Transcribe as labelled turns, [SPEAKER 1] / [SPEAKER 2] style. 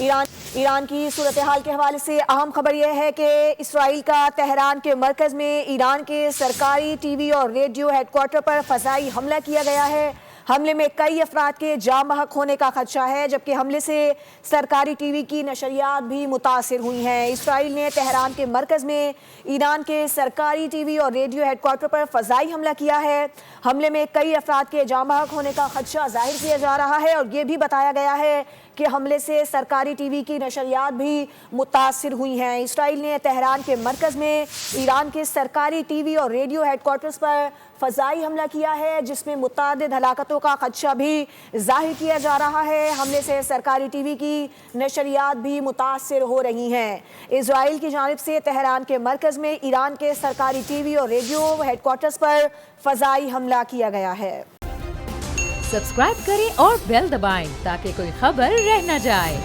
[SPEAKER 1] ایران کی صورتحال کے حوالے سے اہم خبر یہ ہے کہ اسرائیل کا تہران کے مرکز میں ایران کے سرکاری ٹی وی اور ریڈیو ہیڈ کوارٹر پر فضائی حملہ کیا گیا ہے۔ حملے میں کئی افراد کے جاں بحق ہونے کا خدشہ ہے، جبکہ حملے سے سرکاری ٹی وی کی نشریات بھی متاثر ہوئی ہیں۔ اسرائیل نے تہران کے مرکز میں ایران کے سرکاری ٹی وی اور ریڈیو ہیڈ کوارٹر پر فضائی حملہ کیا ہے۔ حملے میں کئی افراد کے جاں بحق ہونے کا خدشہ ظاہر کیا جا رہا ہے اور یہ بھی بتایا گیا ہے کہ حملے سے سرکاری ٹی وی کی نشریات بھی متاثر ہوئی ہیں۔ اسرائیل نے تہران کے مرکز میں ایران کے سرکاری ٹی وی اور ریڈیو ہیڈ کوارٹرز پر فضائی حملہ کیا ہے، جس میں متعدد ہلاکتوں کا خدشہ بھی ظاہر کیا جا رہا ہے۔ حملے سے سرکاری ٹی وی کی نشریات بھی متاثر ہو رہی ہیں۔ اسرائیل کی جانب سے تہران کے مرکز میں ایران کے سرکاری ٹی وی اور ریڈیو ہیڈ کوارٹرز پر فضائی حملہ کیا گیا ہے۔
[SPEAKER 2] سبسکرائب کریں اور بیل دبائیں تاکہ کوئی خبر رہ نہ جائے۔